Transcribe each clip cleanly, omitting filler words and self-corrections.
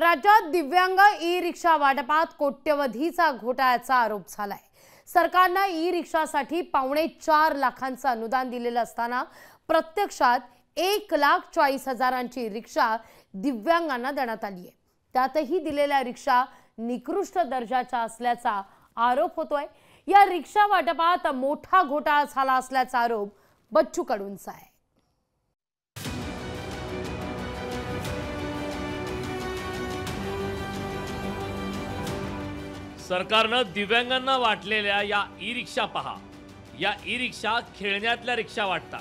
राज्यात दिव्यांग ई रिक्षा वाटपात कोट्यवधीचा घोटाळ्याचा आरोप झालाय। सरकारने ई रिक्षासाठी 4.25 लाखांचं अनुदान दिलेलं असताना प्रत्यक्षात 1,40,000ची रिक्षा दिव्यांगांना देण्यात आली आहे। त्यातही दिलेल्या रिक्षा निकृष्ट दर्जाच्या असल्याचा आरोप होतोय। या रिक्षा वाटपात मोठा घोटाळा झाला असल्याचा आरोप बच्चू कडूंचा आहे। सरकारने दिव्यांगांना वाटलेल्या या ई रिक्षा पहा। या ई रिक्षा खेळण्यातल्या रिक्षा वाटतात।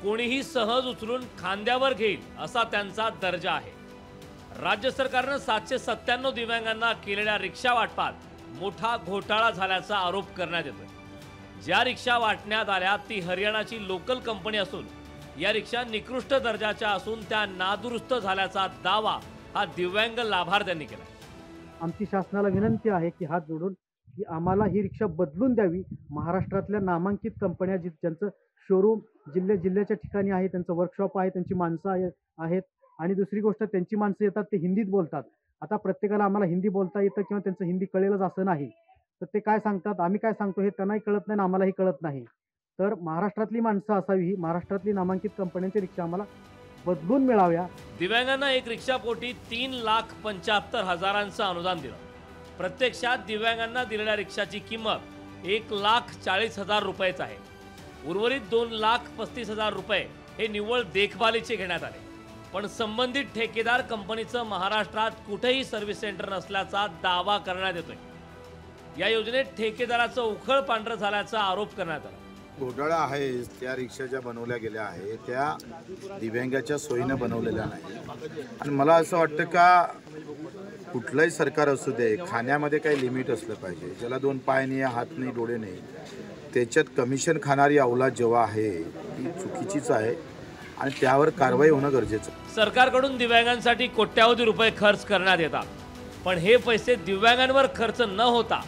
कोणीही सहज उचलून खांद्यावर घेईल असा त्यांचा दर्जा आहे। राज्य सरकारने 797 दिव्यांगांना केलेल्या रिक्षा वाटपात मोठा घोटाळा झाल्याचा आरोप करण्यात येतोय। ज्या रिक्षा वाटण्यात आल्या ती हरियाणाची लोकल कंपनी असून या रिक्षा निकृष्ट दर्जाच्या असून त्या नादुरुस्त झाल्याचा दावा हा दिव्यांग लाभार्थ्यांनी केला। आमची शासनाला विनंती आहे की हात जोडून की आम्हाला ही रिक्षा बदलून द्यावी। महाराष्ट्रातल्या नामांकित कंपन्या ज्यांचं शोरूम जिल्ह्याच्या ठिकाणी आहे, त्यांचं वर्कशॉप आहे, त्यांची माणसं आहेत आणि दुसरी गोष्ट त्यांची माणसं येतात ते हिंदीत बोलतात। आता प्रत्येकाला आम्हाला हिंदी बोलता येतं किंवा त्यांचं हिंदी कळेलच असं नाही, तर ते काय सांगतात आम्ही काय सांगतो हे त्यांनाही कळत नाही, आम्हालाही कळत नाही। तर महाराष्ट्रातली माणसं असावी, ही महाराष्ट्रातली नामांकित कंपन्यांची रिक्षा आम्हाला बदलून मिळाव्या। दिव्यांगांना एक रिक्षा पोटी 3,75,000चं अनुदान दिलं। प्रत्यक्षात दिव्यांगांना दिलेल्या रिक्षाची किंमत 1,40,000 रुपयेच आहे। उर्वरित 2,35,000 रुपये हे निव्वळ देखभालीचे घेण्यात आले। पण संबंधित ठेकेदार कंपनीचं महाराष्ट्रात कुठेही सर्व्हिस सेंटर नसल्याचा दावा करण्यात येतोय। या योजनेत ठेकेदाराचं उखळ पांढरं झाल्याचा आरोप करण्यात आला। घोटाळा आहे त्या रिक्षा ज्या बनवल्या गेल्या आहे त्या दिव्यांगाच्या सोयीने बनवलेल्या नाही। आणि मला असं वाटतं का कुठलंही सरकार असू दे, खाण्यामध्ये काही लिमिट असलं पाहिजे। ज्याला 2 पाय नाही, हात नाही, डोळे नाही, त्याच्यात कमिशन खाणारी अवलाद जेव्हा आहे ती चुकीचीच आहे आणि त्यावर कारवाई होणं गरजेचं आहे। सरकारकडून दिव्यांगांसाठी कोट्यावधी रुपये खर्च करण्यात येतात, पण हे पैसे दिव्यांगांवर खर्च न होता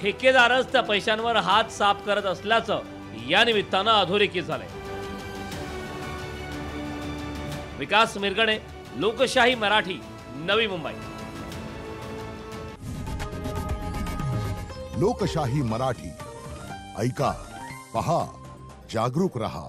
ठेकेदारच त्या पैशांवर हात साफ करत असल्याचं या निमित्तानं अधोरेखित झालंय। विकास मिरगणे, लोकशाही मराठी, नवी मुंबई। लोकशाही मराठी ऐका, पहा, जागरूक रहा।